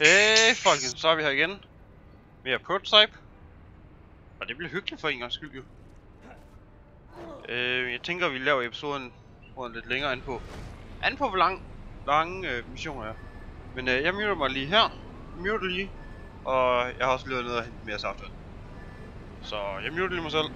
Hey folkens, så er vi her igen. Mere prototype. Og det bliver hyggeligt for en gang skyld jo. Jeg tænker vi laver episoden lidt længere an på hvor lange missioner er. Men jeg muter mig lige her. Muter lige. Og jeg har også løbet ned og hentet mere saft. Så jeg muter lige mig selv.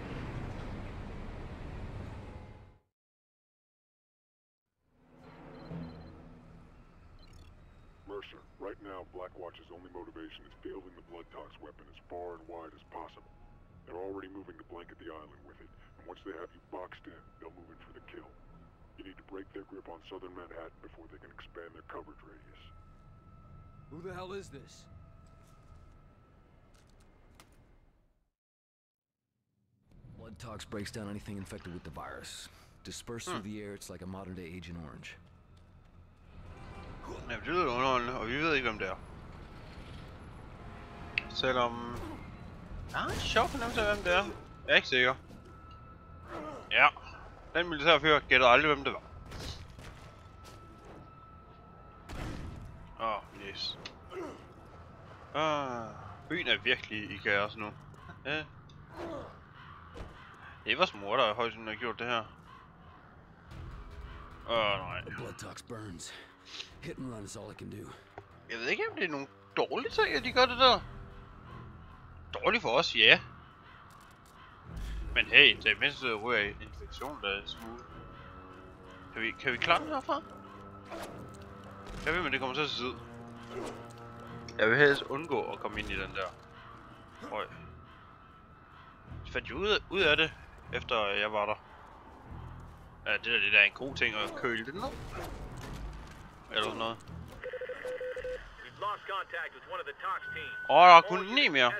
Mercer, right now Blackwatch's only motivation is fielding the Bloodtox weapon as far and wide as possible. They're already moving to blanket the island with it, and once they have you boxed in, they'll move in for the kill. You need to break their grip on southern Manhattan before they can expand their coverage radius. Who the hell is this? Bloodtox breaks down anything infected with the virus. Dispersed through the air, it's like a modern-day Agent Orange. Ja, det lyder underholdende, og vi ved ikke hvem det er. Selvom... Jeg har en sjov fornemmelse af hvem det er. Jeg er ikke sikker. Ja. Den militærfører gættede aldrig hvem det var. Yes. Byen er virkelig i kaos nu. Ja. Det var mor, der højst har gjort det her. Nej. Bloodtox burns. Hit and run is all I can do. Jeg ved ikke, om det er nogle dårlige ting, at de gør det der. Dårligt for os, ja. Men hey, det er mindst ryger i infektion, der er smule. Kan vi klare den herfra? Jeg ved, men det kommer til at se ud. Jeg vil helst undgå at komme ind i den der. Røg. Så fandt jeg ud af det, efter jeg var der. Ja, det der er en god ting at køle det ned. Eller sådan noget. Der er kun 9 mere.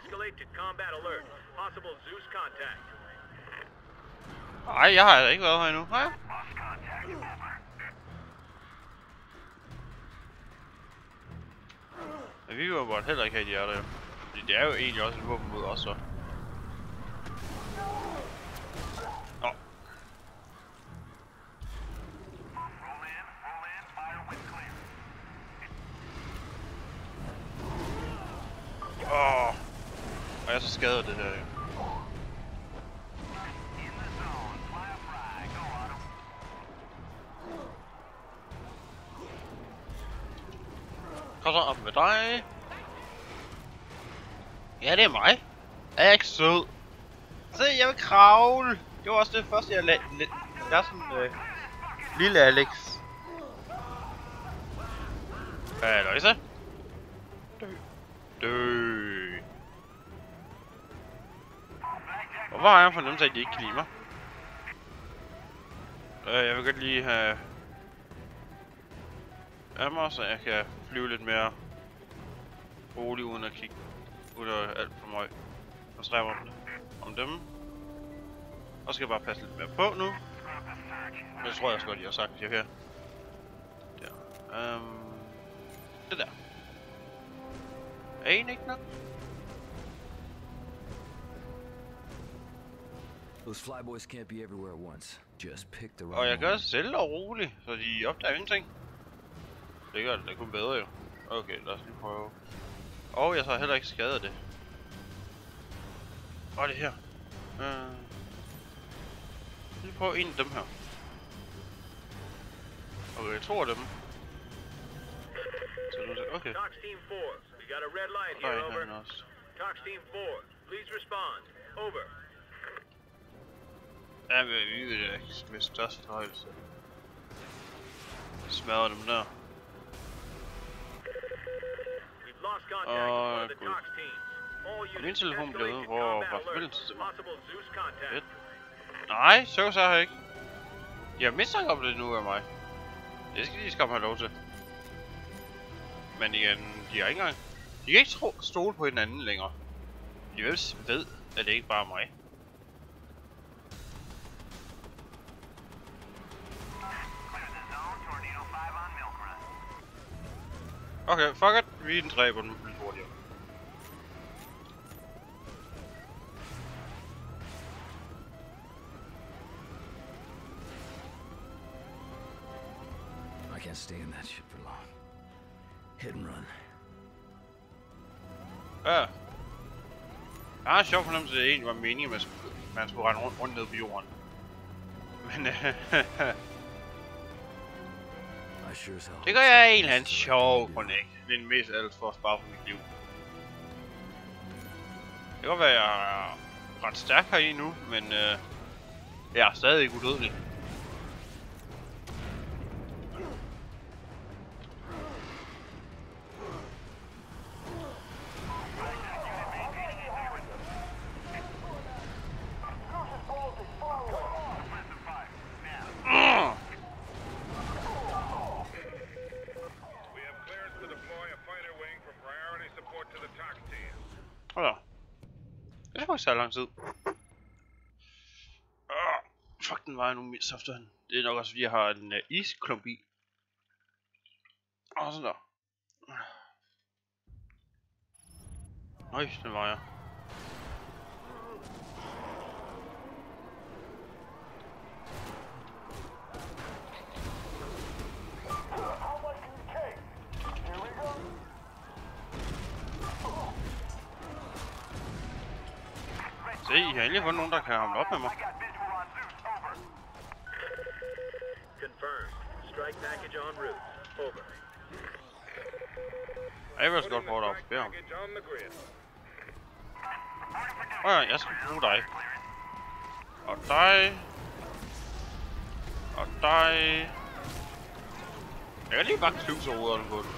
Nej, jeg har ikke været her endnu. Hej. Men vi vil bare heller ikke have de er der jo. Fordi det er jo egentlig også et våben mod os så. Og jeg er så skadet det her jo. Kom så op med dig. Ja, det er mig. Er jeg ikke sød? Se, jeg vil kravle. Det var også det første, jeg lagde. Jeg er sådan lille Alex. Løjse. Dø. Hvorfor har jeg en fornemmelse af, at de ikke kan lide mig? Jeg vil godt lige have ammo, så jeg kan flyve lidt mere roligt uden at kigge ud af alt for meget. Og stræber om dem. Og så skal jeg bare passe lidt mere på nu. Det tror jeg også godt, jeg har sagt, hvis jeg kan. Der. Det der. Er en ikke nok? Those flyboys can't be everywhere at once. Just pick the right. Og jeg gør stille og roligt, så de opdager ingenting. Det gør det kun bedre jo. Okay, lad os lige prøve. Og jeg tager heller ikke skade af det. Og det her. Lige prøve en af dem her. Okay, jeg tror dem. Så nu okay. Tox Team 4, we got a red light here, over. Tox Team 4, please respond. Over. Ja, men vi vil da ikke med største forhøjelse. Smadrer dem der. Og min telefon blev ude, hvor var forbindelse til mig. Fedt. Nej, så har jeg ikke. Jeg mistanker om det nu af mig. Det skal de skam have lov til. Men igen, de har ikke engang. De kan ikke stole på hinanden længere. De ved, at det ikke bare er mig. Okay, fuck it. Vi er den dræber den lidt hurtigere. I can't stay in that shit for long. Hit and run. Ja. Jeg har en sjov fornemmelse, at det egentlig var meningen, at man skulle rende rundt ned på jorden. Men det gør jeg af en eller anden sjov grund ikke. Det er den mest alt for at spare på mit liv. Det kan godt være, at jeg er ret stærk her i nu, men jeg er stadig ikke udødelig. Det er faktisk så lang tid. Fuck, den var nu mere softere. Det er nok også fordi jeg har en isklump i. Sådan der. Nøj, den var jeg. Se, I har endelig fundet nogen, der kan hamle op med mig. Jeg vil også godt prøve at observere ham. Ja, jeg skal bruge dig. Og dig. Og dig. Jeg kan lige bare knuse hovederne på den.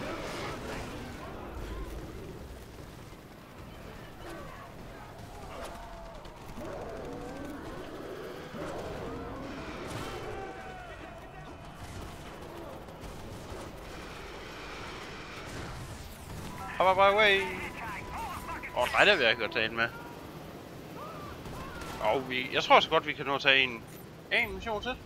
Hop away. Nej, der vil jeg ikke godt tage en med. Jeg tror også godt, vi kan nå at tage en mission til.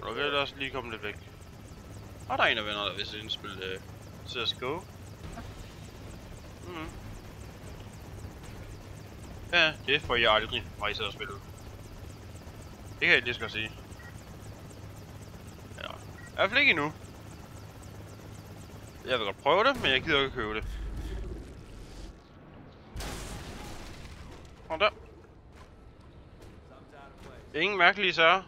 Okay, lad os lige komme lidt væk. Og der er en af venner, der vil indspille CSGO. Ja, det får jeg aldrig, når I sidder og spiller. Det kan jeg lige skal sige. Ja, i hvert fald ikke endnu. Jeg vil godt prøve det, men jeg gider ikke købe det. Og der. Ingen mærkelige sager.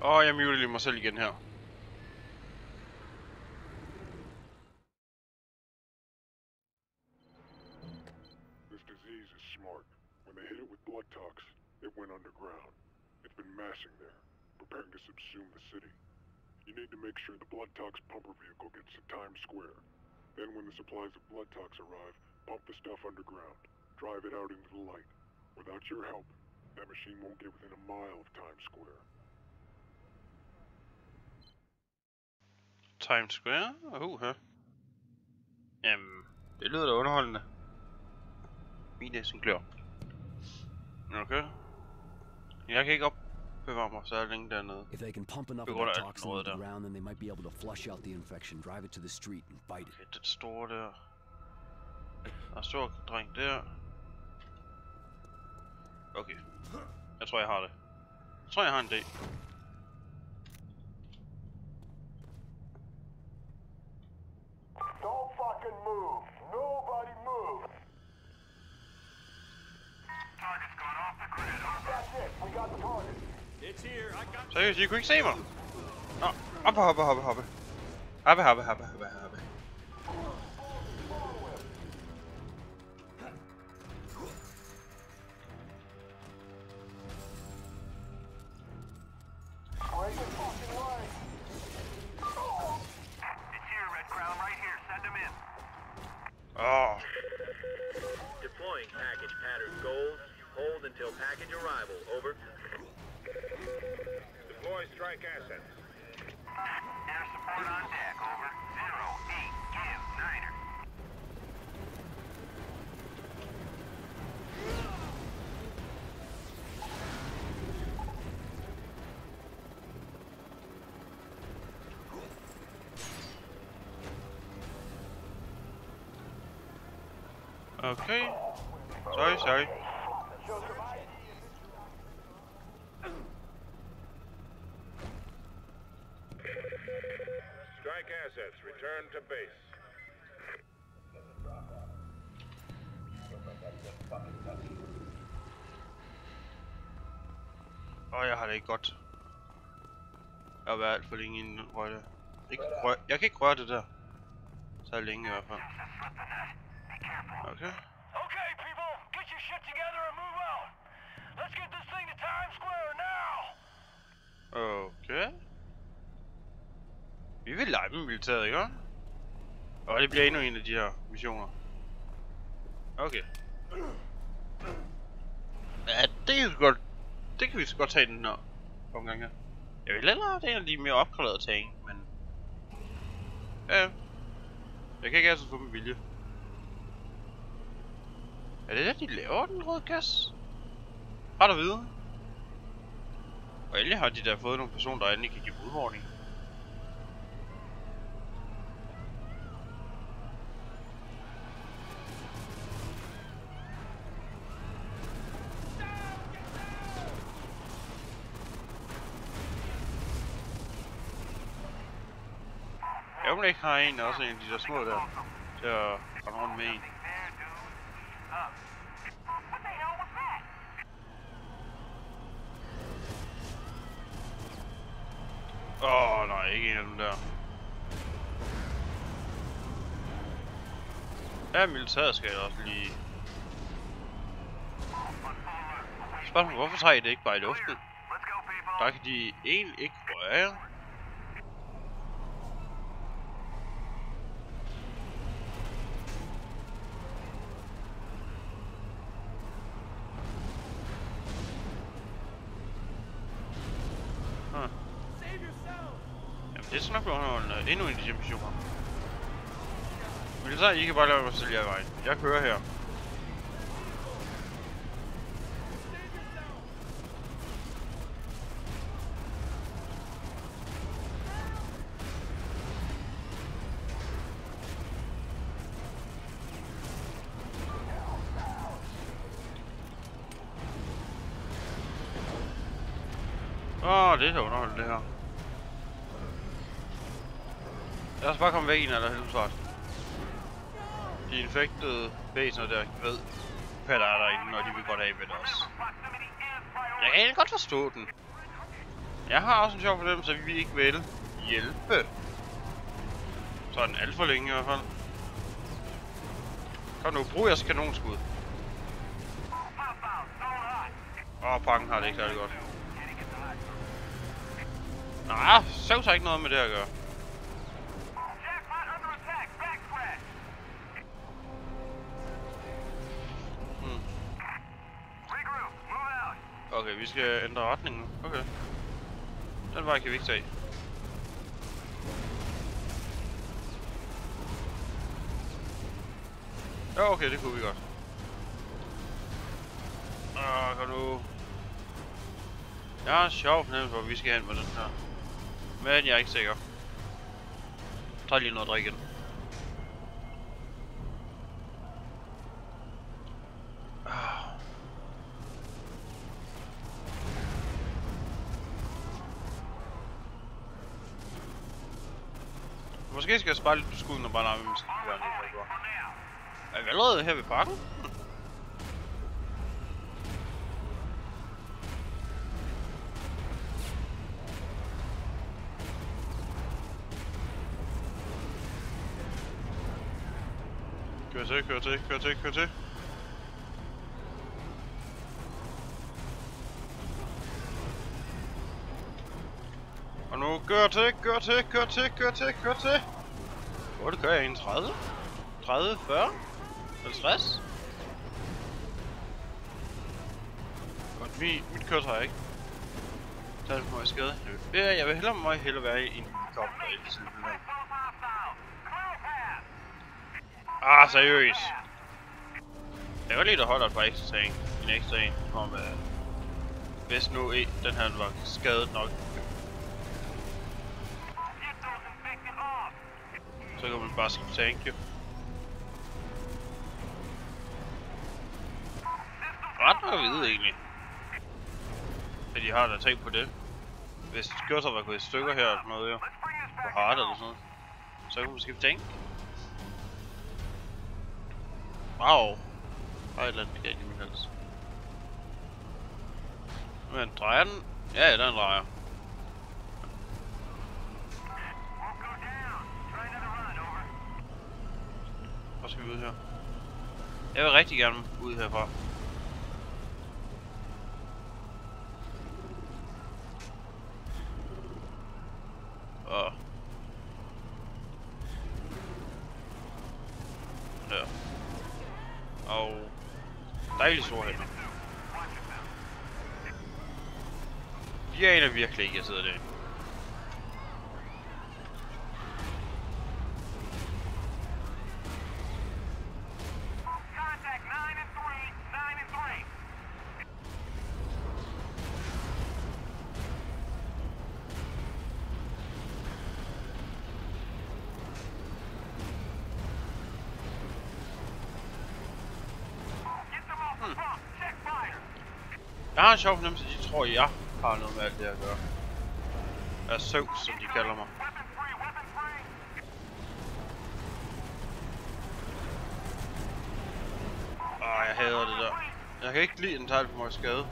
Jeg muter lige mig selv igen her. This disease is smart. When they hit it with blood tox, it went underground. It's been massing there, preparing to subsume the city. You need to make sure the blood tox pumper vehicle gets to Times Square. Then when the supplies of blood tox arrive, pump the stuff underground. Drive it out into the light. Without your help, that machine won't get within a mile of Times Square. Times Square? Jamen, det lyder da underholdende. Min næsten klør. Okay. Jeg kan ikke opbevare mig så længe dernede. If they can pump enough of that toxin into the ground, then they might be able to flush out the infection, drive it to the street and fight it. Okay, det store der. Der er stor dreng der. Okay. Jeg tror jeg har det. Jeg tror jeg har en idé. Don't fucking move. Nobody move. Target's gone off the grid. That's it. We got the target. It's here. I got. Seriøst, I kunne ikke se mig? Nå, hoppe. Hoppe. Deploying package pattern goals. Hold until package arrival. Over. Deploy strike assets. Air support on deck. Over. 08. Give. Niner. Okay. Sorry. Strike assets, return to base. Jeg har det ikke godt. Jeg har været alt for længe inden røg. Jeg kan ikke røre det der. Så længe i hvert fald. Okay. Okay, people, get your shit together and move out. Let's get this thing to Times Square now. Okay. Vi vil lege med militæret, ikke? Og det bliver endnu en af de her missioner. Okay. Ja, det kan vi så godt tage den her omgang her. Jeg vil hellere have det en af de mere opgraderede ting, men... Ja. Jeg kan ikke altid få min vilje. Er det der, de laver den røde gas? Har der vide? Og endelig har de der fået nogle personer, der endelig kan give udfordring. Jeg vil ikke have en, også en af de der små der, til at rende rundt med en. Nej, ikke en af dem der. Ja, militæret skal jeg også lige... Spørgsmålet, hvorfor tager I det ikke bare i luften? Der kan de egentlig ikke røre. Det skal nok blive endnu en af de missioner. Militær, I kan bare lade mig stille jer i vejen. Jeg kører her. Det er underholdt det her. Lad os bare komme væk i en eller anden fart. De infektede væsener der ved, hvad der er derinde, når de vil godt af med os. Jeg kan godt forstå den. Jeg har også en sjov fornemmelse, at vi ikke vil hjælpe. Sådan alt for længe i hvert fald. Kom nu, brug jeres kanonskud. Pakken har det ikke særlig godt. Nej, Zeus har ikke noget med det at gøre. Okay, vi skal ændre retningen. Okay. Den vej kan vi ikke tage. Ja, okay, det kunne vi godt. Kom nu. Jeg har en sjov fornemmelse, hvor vi skal hen med den her. Men jeg er ikke sikker. Tag lige noget at drikke. Måske skal jeg spare lidt på skuden og bare lade mig skal være nede. Er vi allerede her ved parken? Kør til. Og nu kør til. Hvor det gør jeg egentlig? 30? 30, 40? 50? Godt, mit køretøj ikke. Der er meget skade. Jeg vil hellere være i en helikopter i sådan her. Seriøst. Jeg var lige der holder et par ekstra ting. En ekstra en. Om hvis nu den her var skadet nok. Så kan man bare sige thank you. ret nok at vide egentlig. At de har der tænkt på det. Hvis køretøjet var gået i stykker her eller noget jo. På hard eller sådan noget. Så kunne man måske tænke. Wow. Der er et eller andet galt i min hals. Men drejer den? Ja, den drejer. Hvor skal vi ud her? Jeg vil rigtig gerne ud herfra. Og der. Og dejlig stor hænder. De aner virkelig ikke, jeg sidder der. Jeg har en sjov fornemmelse, at de tror, at jeg har noget med alt det at gøre. Jeg er Zeus, som de kalder mig. Jeg hader det der. Jeg kan ikke lide en tegl på mig skade.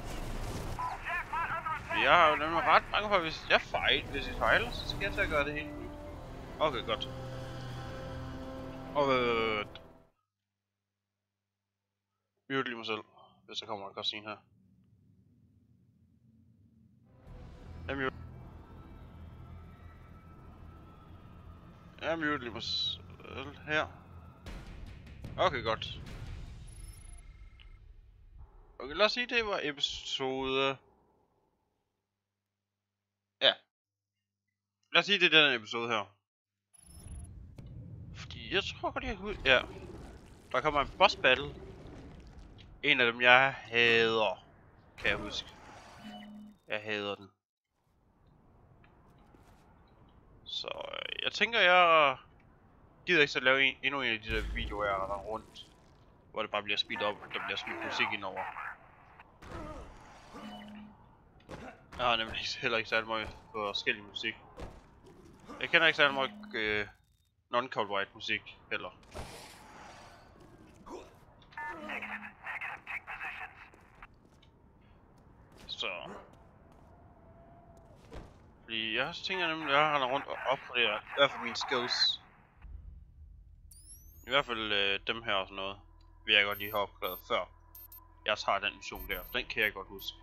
Jeg har jo nemlig ret mange for, at hvis jeg fejler, så skal jeg til at gøre det helt nyt. Okay, godt. Og mute lige mig selv, hvis der kommer en cutscene her. Jeg mute lige mig selv her. Okay, godt. Okay, lad os sige, det var episode... Ja. Lad os sige, det er den episode her. Fordi jeg tror godt, jeg kan ud... Ja. Der kommer en boss battle. En af dem, jeg hader. Kan jeg huske. Jeg hader den. Så jeg tænker, jeg gider ikke så lave endnu en af de der videoer, jeg render rundt. Hvor det bare bliver speedet op, og der bliver smidt musik indover. Jeg har nemlig heller ikke særlig meget forskellig musik. Jeg kender ikke særlig meget non-copyright musik heller. Så... Fordi jeg tænker nemlig, at jeg render rundt og opgraderer i hvert fald mine skills. I hvert fald dem her og sådan noget. Vil jeg godt lige have opgraderet før jeg tager den mission der. Den kan jeg godt huske.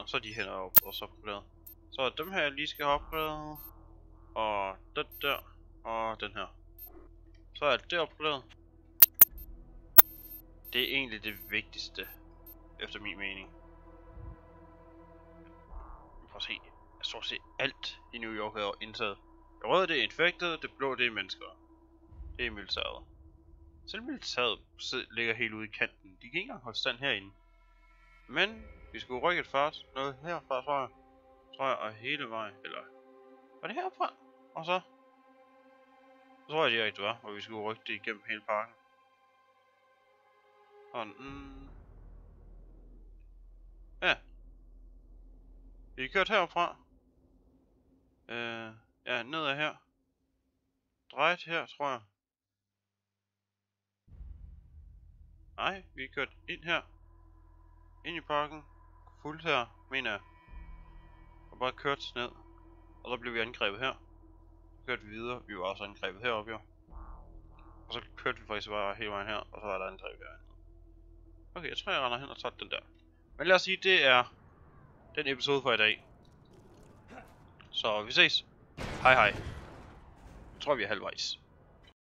Så er de hænder op og så opgraderet. Så er dem her jeg lige skal have opgraderet. Og den der. Og den her. Så er det opgraderet. Det er egentlig det vigtigste. Efter min mening. Prøv at se. Jeg står se alt i New York er indtaget. Det røde det er infected, det blå det er mennesker. Det er militæret. Selv militæret ligger helt ude i kanten. De kan ikke engang holde stand herinde. Men vi skulle rykke et først. Noget herfra, tror jeg, og hele vejen. Eller var det herfra? Og så tror jeg det rigtigt var, hvor vi skulle rykke det igennem hele parken. Sådan. Ja. Vi kørt herfra. Ja, nedad her. Drejet her, tror jeg. Nej, vi er kørt ind her. Ind i parken. Fuldt her, mener jeg. Og bare kørt ned. Og så blev vi angrebet her. Så kørte vi videre. Vi var også angrebet heroppe, jo. Og så kørte vi faktisk bare hele vejen her. Og så var der angreb herinde. Okay, jeg tror jeg render hen og tager den der. Men lad os sige, det er den episode for i dag. Så vi ses. Hej hej. Jeg tror vi er halvvejs.